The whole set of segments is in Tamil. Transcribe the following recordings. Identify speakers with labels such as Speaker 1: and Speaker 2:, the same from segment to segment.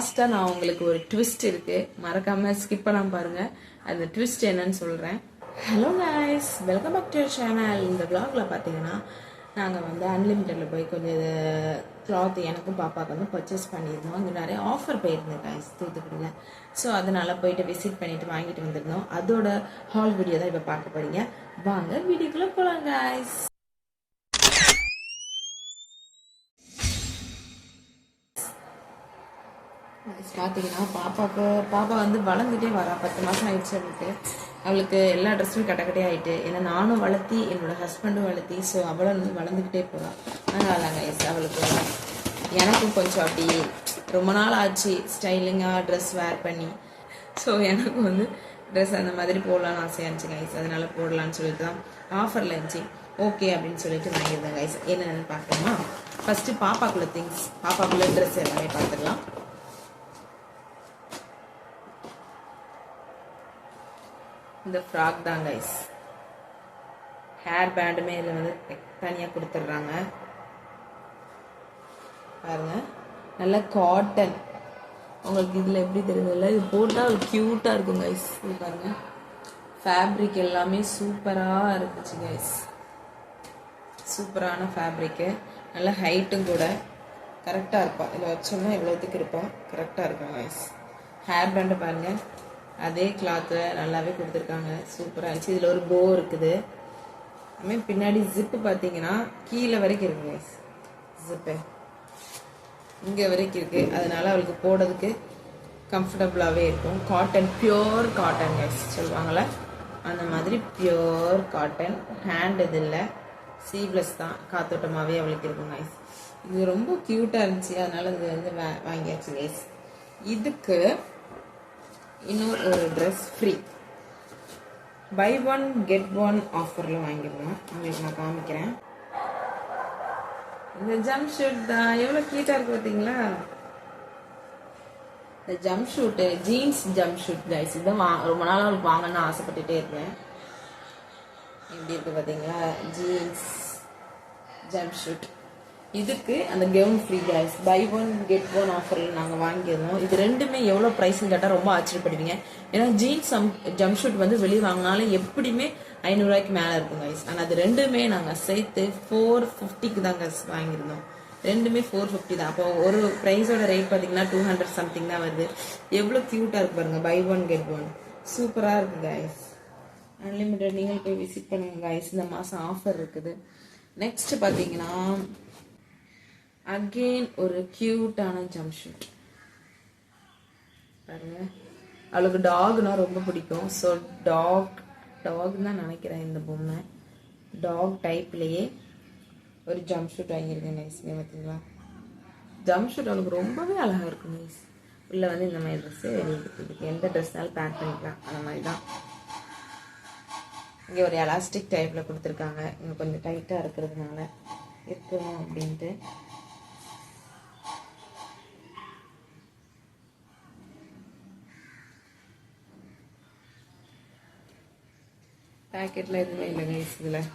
Speaker 1: லாஸ்ட்டாக நான் உங்களுக்கு ஒரு ட்விஸ்ட் இருக்குது, மறக்காமல் ஸ்கிப் பண்ணாமல் பாருங்கள். அந்த ட்விஸ்ட் என்னன்னு சொல்கிறேன். Hello guys, welcome back to channel. இந்த vlogல பார்த்தீங்கன்னா நாங்கள் வந்து அன்லிமிட்டடில் போய் கொஞ்சம் கிளாத் எனக்கும் பாப்பாவுக்கு வந்து பர்ச்சேஸ் பண்ணியிருந்தோம். அங்கே நிறைய ஆஃபர் போயிருந்தேன் கைஸ் தூத்துக்குடியில். ஸோ அதனால் போயிட்டு விசிட் பண்ணிவிட்டு வாங்கிட்டு வந்திருந்தோம். அதோட ஹால் வீடியோ தான் இப்போ பார்க்க போகிறீங்க. வாங்க வீடியோக்குள்ளே போகலாம் கைஸ். பார்த்தீங்கன்னா பாப்பா வந்து வளர்ந்துட்டே வரா. 10 மாதம் ஆயிடுச்சு அவளுக்கு. அவளுக்கு எல்லா ட்ரெஸ்ஸும் கட்டக்கட்டே ஆகிட்டு. ஏன்னா நானும் வளர்த்தி, என்னோட ஹஸ்பண்டும் வளர்த்தி. ஸோ அவளும் வந்து வளர்ந்துக்கிட்டே போகிறான். அதனால கைஸ் அவளுக்கு எனக்கும் கொஞ்சம் அப்படி ரொம்ப நாள் ஆச்சு ஸ்டைலிங்காக ட்ரெஸ் வேர் பண்ணி. ஸோ எனக்கு வந்து ட்ரெஸ் அந்த மாதிரி போடலான்னு ஆசையாக இருந்துச்சு கைஸ். அதனால போடலான்னு சொல்லிட்டு தான் ஆஃபரில் இருந்துச்சு. ஓகே அப்படின்னு சொல்லிட்டு வாங்கியிருந்தேன் கைஸ். என்னென்னு பார்க்கணுமா? ஃபஸ்ட்டு பாப்பாக்குள்ள திங்ஸ், பாப்பாக்குள்ள ட்ரெஸ் எல்லாமே பார்த்துக்கலாம். இந்த ஃப்ராக் தான் கைஸ். ஹேர் பேண்டுமே இதில் வந்து தனியாக கொடுத்துட்றாங்க பாருங்க. நல்ல காட்டன். உங்களுக்கு இதில் எப்படி தெரியுதுல்ல, இது போட்டால் க்யூட்டாக இருக்கும் கைஸ். இது பாருங்க, ஃபேப்ரிக் எல்லாமே சூப்பராக இருந்துச்சு கைஸ். சூப்பரான ஃபேப்ரிக்கு, நல்ல ஹைட்டும் கூட. கரெக்டாக இருப்பான். இதில் வச்சோம்னா எவ்வளோத்துக்கு இருப்பான், கரெக்டாக இருக்கும் கைஸ். ஹேர் பேண்டு பாருங்கள், அதே கிளாத்து நல்லாவே கொடுத்துருக்காங்க. சூப்பராக இருந்துச்சு. இதில் ஒரு போ இருக்குது. அதுமாதிரி பின்னாடி ஜிப்பு பார்த்தீங்கன்னா கீழே வரைக்கும் இருக்கு கைஸ். ஜிப்பு இங்கே வரைக்கும் இருக்குது. அதனால அவளுக்கு போடுறதுக்கு கம்ஃபர்டபுளாகவே இருக்கும். காட்டன், பியோர் காட்டன் கைஸ் சொல்லுவாங்களே அந்த மாதிரி பியோர் காட்டன். ஹேண்ட் இது இல்லை, சீவ்லெஸ் தான். காத்தோட்டமாகவே அவளுக்கு இருக்கும் கைஸ். இது ரொம்ப க்யூட்டாக இருந்துச்சு. அதனால இது வந்து வாங்கியாச்சு கைஸ். இதுக்கு இன்னொரு ஒரு dress free. Buy one get one ஆஃபரில் வாங்கிடலாம். உங்களுக்கு நான் காமிக்கிறேன். இந்த ஜம்ப் ஷூட் தான் எவ்வளோ க்யூட்டாக இருக்கு பார்த்தீங்களா? இந்த jumpsuit, jeans jumpsuit guys. இதுதான் ரொம்ப நாளாக அவளுக்கு வாங்கணும்னு ஆசைப்பட்டுட்டே இருக்கேன். எப்படி இருக்கு பார்த்தீங்களா? Jeans jumpsuit. இதுக்கு அந்த gown free guys. Buy one get one ஆஃபரில் நாங்கள் வாங்கியிருந்தோம். இது ரெண்டுமே எவ்வளோ ப்ரைஸ்ன்னு கேட்டால் ரொம்ப ஆச்சரியப்படுவீங்க. ஏன்னா ஜீன்ஸ் ஜம்ப் ஷூட் வந்து வெளியே வாங்கினாலும் எப்படியுமே 500 ரூபாய்க்கு மேலே இருக்கும் கைஸ். ஆனால் அது ரெண்டுமே நாங்கள் சேர்த்து 450க்கு தான் கைஸ் வாங்கியிருந்தோம். ரெண்டுமே 450 தான். அப்போ ஒரு ப்ரைஸோட ரேட் பார்த்தீங்கன்னா 200 சம்திங் தான் வருது. எவ்வளோ க்யூட்டாக இருக்கு பாருங்க. பை ஒன் கெட் ஒன் சூப்பராக இருக்கு கைஸ். அன்லிமிட்டட் நீங்கள் போய் விசிட் பண்ணுங்க கைஸ். இந்த மாதம் ஆஃபர் இருக்குது. நெக்ஸ்ட் பார்த்தீங்கன்னா அகெயின் ஒரு கியூட்டான ஜம்ப் ஷூட் பாருங்க. அவளுக்கு டாக்னா ரொம்ப பிடிக்கும். ஸோ டாக் தான் நினைக்கிறேன் இந்த பொம்மை. டாக் டைப்லேயே ஒரு ஜம்ப் ஷூட் வாங்கியிருக்கேன் நைஸ். பார்த்தீங்களா? ஜம்ப் ஷூட் அவளுக்கு ரொம்பவே அழகாக இருக்கும் நைஸ். உள்ள வந்து இந்த மாதிரி ட்ரெஸ்ஸு இதுக்கு எந்த ட்ரெஸ்னாலும் பேக் பண்ணிக்கலாம். அந்த மாதிரி தான். இங்கே ஒரு எலாஸ்டிக் டைப்பில் கொடுத்துருக்காங்க. இங்கே கொஞ்சம் டைட்டாக இருக்கிறதுனால இருக்கணும் அப்படின்ட்டு. பேக்கெட்டில் எதுவுமே இல்லை கைஸ். இதில்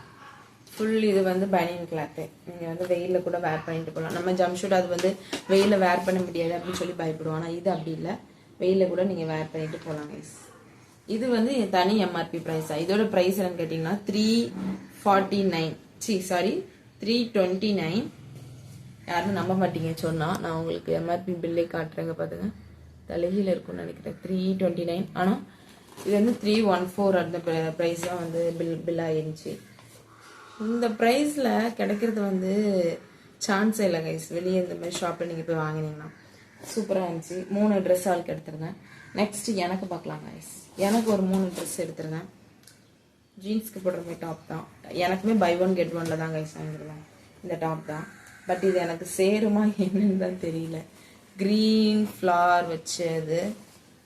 Speaker 1: ஃபுல் இது வந்து பனியன் கிளாத்து. நீங்கள் வந்து வெயிலில் கூட வேர் பண்ணிட்டு போகலாம். நம்ம ஜம்ப் ஷூட் அது வந்து வெயிலில் வேர் பண்ண முடியாது அப்படின்னு சொல்லி பயப்படுவோம். ஆனால் இது அப்படி இல்லை, வெயிலில் கூட நீங்கள் வேர் பண்ணிட்டு போகலாம் கைஸ். இது வந்து தனி எம்ஆர்பி ப்ரைஸாக. இதோட ப்ரைஸ் என்னன்னு கேட்டிங்கன்னா 349. 329. யாரும் நம்ப மாட்டீங்க சொன்னால் நான் உங்களுக்கு எம்ஆர்பி பில்லே காட்டுறேங்க. பார்த்துங்க, தலைகீழ இருக்கும்னு நினைக்கிறேன். 329. ஆனால் இது வந்து 314 அந்த ப்ரைஸ் தான் வந்து பில் ஆயிருந்துச்சு. இந்த ப்ரைஸில் கிடைக்கிறது வந்து சான்ஸே இல்லை கைஸ். வெளியே இந்த மாதிரி ஷாப்பில் நீங்கள் போய் வாங்கினீங்கன்னா. சூப்பராக இருந்துச்சு. 3 ட்ரெஸ் ஆளுக்கு எடுத்துருங்க. நெக்ஸ்ட் எனக்கு பார்க்கலாம் கைஸ். எனக்கு ஒரு 3 ட்ரெஸ் எடுத்துருங்க. ஜீன்ஸ்க்கு போடுற மாதிரி டாப் தான். எனக்குமே பை ஒன் கெட் ஒன்ல தான் கைஸ் வாங்கிடுவேன். இந்த டாப் தான். பட் இது எனக்கு சேருமா என்னன்னு தான் தெரியல. க்ரீன் ஃப்ளார் வச்சது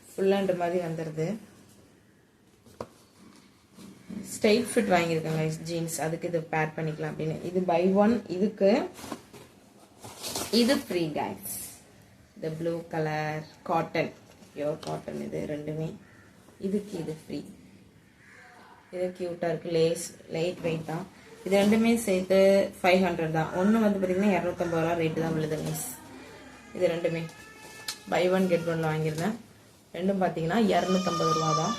Speaker 1: ஃபுல் ஹேண்ட் மாதிரி வந்துடுது. ஸ்ட்ரைட் ஃபிட் வாங்கியிருக்கேங்க ஜீன்ஸ். அதுக்கு இது பேர் பண்ணிக்கலாம் அப்படின்னு. இது பை ஒன். இதுக்கு இது ஃப்ரீ கைஸ். இந்த blue colour cotton, pure cotton. இது ரெண்டுமே இதுக்கு இது ஃப்ரீ. இது க்யூட்டாக இருக்குது. லைட் வெயிட் தான். இது ரெண்டுமே சேர்த்து 500 தான். ஒன்று வந்து பார்த்தீங்கன்னா 250 ரூபா ரேட்டு தான் விழுது கைஸ். இது ரெண்டுமே பை ஒன் கெட் ஒன்ல வாங்கியிருந்தேன். ரெண்டும் பார்த்தீங்கன்னா 250 ரூபா தான்.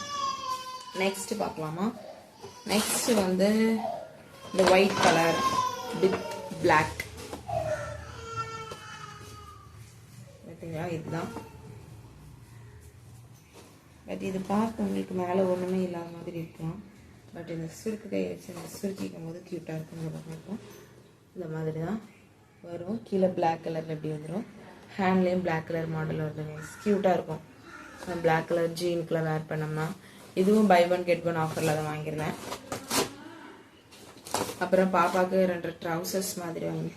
Speaker 1: நெக்ஸ்ட் பார்க்கலாமா? நெக்ஸ்ட் வந்து இந்த ஒயிட் கலர் வித் பிளாக் பார்த்தீங்களா, இதுதான். பட் இது பார்க்க உங்களுக்கு மேலே ஒன்றுமே இல்லாத மாதிரி இருக்கும். பட் இந்த சுருக்கு கை வச்சு நம்ம சுருக்கிக்கும் போது க்யூட்டாக இருக்கும். இந்த மாதிரி தான் வரும். கீழே பிளாக் கலரில் எப்படி வந்துடும், ஹேண்ட்லேயும் பிளாக் கலர் மாடல் வருதுங்க. க்யூட்டாக இருக்கும். பிளாக் கலர் ஜீனுக்குலாம் வேர் பண்ணோம்னா. இதுவும் பை ஒன் கெட் ஒன் ஆஃபரில் தான் வாங்கியிருந்தேன். அப்புறம் பாப்பாவுக்கு 2 ட்ரௌசர்ஸ் மாதிரி வாங்கி,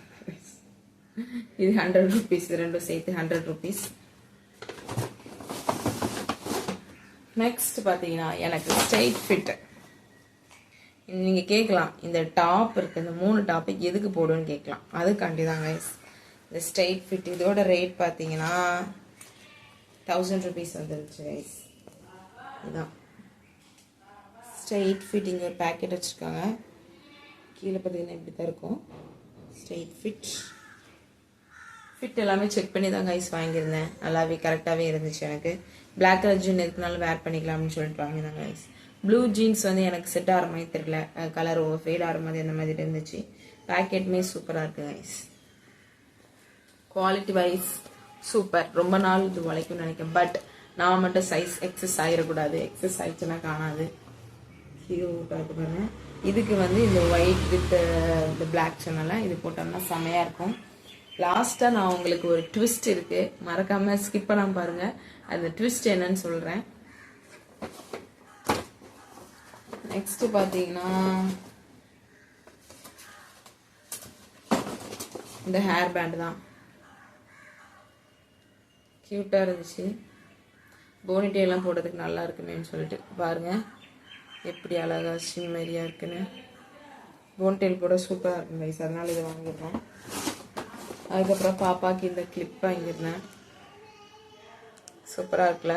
Speaker 1: இது 100 rupees, ரெண்டும் சேர்த்து 100 rupees. நெக்ஸ்ட் பார்த்தீங்கன்னா எனக்கு ஸ்ட்ரைட் ஃபிட். நீங்கள் கேட்கலாம் இந்த டாப் இருக்குது, இந்த 3 டாப்புக்கு எதுக்கு போடுன்னு கேட்கலாம். அதுக்காண்டி தான் கைஸ் இந்த ஸ்ட்ரைட் ஃபிட். இதோட ரேட் பார்த்தீங்கன்னா 1000 rupees வந்துருச்சு கைஸ். இதுதான் ஸ்ட்ரைட் ஃபிட். இங்கே ஒரு பேக்கெட் வச்சுருக்காங்க. கீழே பார்த்தீங்கன்னா இப்படி தான் இருக்கும் ஸ்ட்ரைட் ஃபிட். ஃபிட் எல்லாமே செக் பண்ணி தான் கைஸ் வாங்கியிருந்தேன். நல்லாவே கரெக்டாகவே இருந்துச்சு. எனக்கு பிளாக் கலர் ஜீன் எதுக்குனாலும் வேர் பண்ணிக்கலாம் அப்படின்னு சொல்லிட்டு வாங்கியிருந்தேன் கைஸ். ப்ளூ ஜீன்ஸ் வந்து எனக்கு செட் ஆகிற மாதிரி தெரியல, கலர் ஃபேட் ஆகிற மாதிரி அந்த மாதிரி இருந்துச்சு. பேக்கெட்டுமே சூப்பராக இருக்குது கைஸ். Quality wise super. ரொம்ப நாள் இது உழைக்கும்னு நினைக்கிறேன். பட் நான் மட்டும் சைஸ் எக்ஸஸ் ஆகிடக்கூடாது. எக்ஸஸ் ஆயிடுச்சுன்னா காணாது. இது பாருங்க. இதுக்கு வந்து இந்த ஒயிட் வித் இந்த பிளாக் சொன்னால இது போட்டோம்னா செமையாக இருக்கும். லாஸ்ட்டாக நான் உங்களுக்கு ஒரு ட்விஸ்ட் இருக்கு, மறக்காம ஸ்கிப் பண்ணாம பாருங்க. அந்த ட்விஸ்ட் என்னன்னு சொல்றேன். நெக்ஸ்ட் பார்த்தீங்கன்னா இந்த ஹேர் பேண்ட் தான். கியூட்டாக இருந்துச்சு. போனிட்டெயிலாம் போடுறதுக்கு நல்லா இருக்குமேன்னு சொல்லிட்டு பாருங்க எப்படி அழகா ஷிம்மரியாக இருக்குன்னு. போனிட்டெயில் போட சூப்பராக இருக்கும் கைஸ். அதனால இதை வாங்கிடுறோம். அதுக்கப்புறம் பாப்பாக்கு இந்த கிளிப் வாங்கியிருந்தேன். சூப்பராக இருக்குல்ல.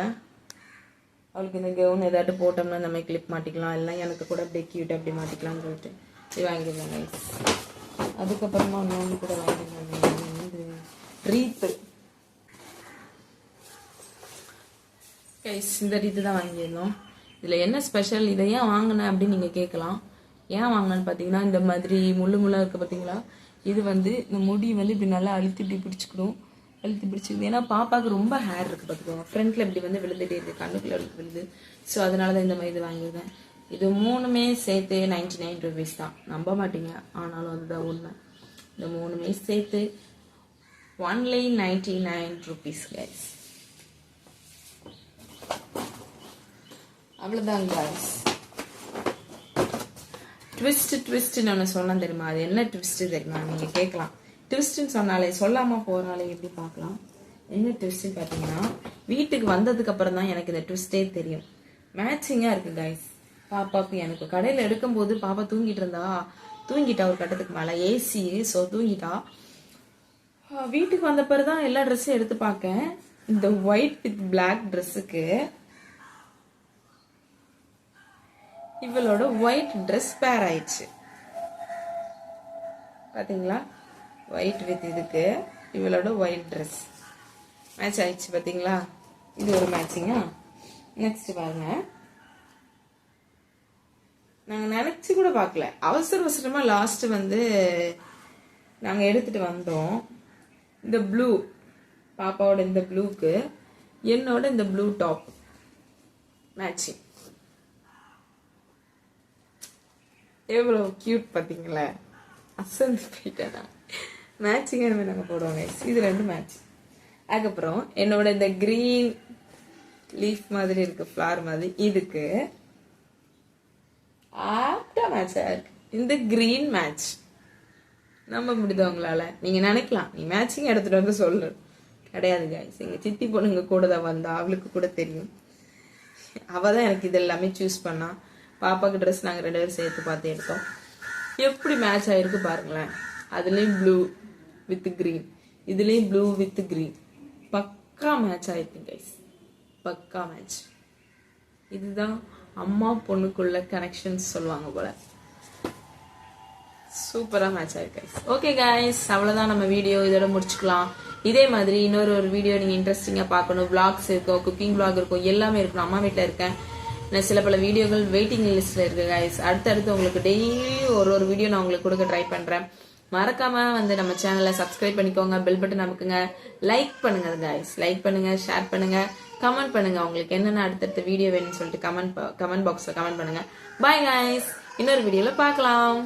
Speaker 1: அவளுக்கு இந்த கவுன் ஏதாட்டு போட்டோம்னா இந்த மாதிரி கிளிப் மாட்டிக்கலாம். இல்லை எனக்கு கூட அப்படியே கியூட் அப்படி மாட்டிக்கலாம்னு சொல்லிட்டு இது வாங்கியிருந்தேன் கைஸ். அதுக்கப்புறமா இன்னொன்று கூட வாங்கியிருந்தேன், ரீத்து கைஸ். இந்த ரீத்து தான் வாங்கியிருந்தோம். இதில் என்ன ஸ்பெஷல், இதை ஏன் வாங்கினேன் அப்படின்னு நீங்கள் கேட்கலாம். ஏன் வாங்கினேன்னு பார்த்தீங்கன்னா இந்த மாதிரி முள்ளாக இருக்குது பார்த்தீங்களா, இது வந்து இந்த முடி வந்து இப்படி நல்லா அழுத்தி இப்படி பிடிச்சிக்கணும். அழுத்தி பிடிச்சிக்குது. ஏன்னா பாப்பாவுக்கு ரொம்ப ஹேர் இருக்குது பார்த்துக்கோங்க. ஃப்ரண்ட்டில் இப்படி வந்து விழுந்துட்டே இருக்குது, கண்ணுக்குள்ள விழுது. ஸோ அதனால தான் இந்த மாதிரி இது வாங்கியிருக்கேன். இது 3மே சேர்த்து 99 rupees தான். நம்ப மாட்டீங்க, ஆனாலும் அதுதான் உண்மை. இந்த 3மே சேர்த்து only 99 rupees கைஸ். அவ்வளோதான் கைஸ். ட்விஸ்ட்னு ஒன்று சொன்னால் தெரியுமா, அது என்ன ட்விஸ்ட் தெரியுமா நீங்கள் கேட்கலாம். ட்விஸ்ட்னு சொன்னாலே சொல்லாமல் போகிறாலே எப்படி பார்க்கலாம். என்ன ட்விஸ்ட்னு பார்த்தீங்கன்னா வீட்டுக்கு வந்ததுக்கு அப்புறம் தான் எனக்கு இந்த ட்விஸ்டே தெரியும். மேட்சிங்காக இருக்குது கைஸ். பாப்பாவுக்கு எனக்கு கடையில் எடுக்கும்போது பாப்பா தூங்கிட்டா ஒரு கட்டத்துக்கு மேலே ஏசி. ஸோ தூங்கிட்டா. வீட்டுக்கு வந்த பிறகு தான் எல்லா ட்ரெஸ்ஸும் எடுத்து பார்க்கேன். இந்த ஒயிட் வித் பிளாக் ட்ரெஸ்ஸுக்கு இவளோட ஒயிட் ட்ரெஸ் பேர் ஆயிடுச்சு பாத்தீங்களா. ஒயிட் வித் இதுக்கு இவளோட ஒயிட் ட்ரெஸ் மேட்ச் ஆயிடுச்சு பாத்தீங்களா. இது ஒரு மேட்சிங்கா. நெக்ஸ்ட் பாருங்க, நாங்கள் நினைச்சு கூட பார்க்கல. அவசரமா லாஸ்ட் வந்து நாங்கள் எடுத்துட்டு வந்தோம். இந்த ப்ளூ பாப்பாவோட இந்த ப்ளூக்கு என்னோட இந்த ப்ளூ டாப் மேட்சிங். எவ்வளோ கியூட் பார்த்தீங்களா. அசந்து போயிட்டேன். மேட்சிங் அந்த மாதிரி நாங்கள் போடுவோம் கைஸ். இது 2 மேட்ச். அதுக்கப்புறம் என்னோட இந்த கிரீன் லீஃப் மாதிரி இருக்கு, ஃப்ளார் மாதிரி, இதுக்கு ஆப்டா மேட்ச் ஆயிருக்கு. இந்த கிரீன் மேட்ச் நம்ப முடியுது உங்களால? நீங்க நினைக்கலாம் நீ மேட்சிங் எடுத்துட்டு வந்து சொல்லு. கிடையாது கைஸ். எங்க சித்தி பொண்ணுங்க கூட தான் வந்தா, அவளுக்கு கூட தெரியும். அவ தான் எனக்கு இது எல்லாமே சூஸ் பண்ணா. பாப்பாக்கு ட்ரெஸ் நாங்கள் 2 பேரும் சேர்த்து பார்த்து எடுத்தோம். எப்படி மேட்ச் ஆயிருக்கு பாருங்களேன். அதுலேயும் ப்ளூ வித் கிரீன், இதுலேயும் ப்ளூ வித் கிரீன். பக்கா மேட்ச் ஆயிருக்கு கைஸ். பக்கா மேட்ச். இதுதான் அம்மா பொண்ணுக்குள்ள கனெக்ஷன்ஸ் சொல்லுவாங்க போல. சூப்பராக மேட்ச் ஆயிருக்கு கைஸ். ஓகே கைஸ், அவ்வளோதான் நம்ம வீடியோ. இதோட முடிச்சுக்கலாம். இதே மாதிரி இன்னொரு வீடியோ நீங்க இன்ட்ரெஸ்டிங்கா பார்க்கணும், விளாக்ஸ் இருக்கும், குக்கிங் விளாக் இருக்கும், எல்லாமே இருக்கும். அம்மா வீட்டில் இருக்கேன். நான் சில பல வீடியோகள் வெயிட்டிங் லிஸ்ட்ல இருக்கு கைஸ். அடுத்தடுத்து உங்களுக்கு டெய்லி ஒரு வீடியோ நான் உங்களுக்கு கொடுக்க ட்ரை பண்றேன். மறக்காம வந்து நம்ம சேனலை சப்ஸ்கிரைப் பண்ணிக்கோங்க, பெல் பட்டன் அமுக்குங்க, லைக் பண்ணுங்க கைஸ், லைக் பண்ணுங்க, ஷேர் பண்ணுங்க, கமெண்ட் பண்ணுங்க. உங்களுக்கு என்னென்ன அடுத்தடுத்த வீடியோ வேணும்னு சொல்லிட்டு கமெண்ட் பாக்ஸ்ல கமெண்ட் பண்ணுங்க. பாய் கைஸ், இன்னொரு வீடியோல பார்க்கலாம்.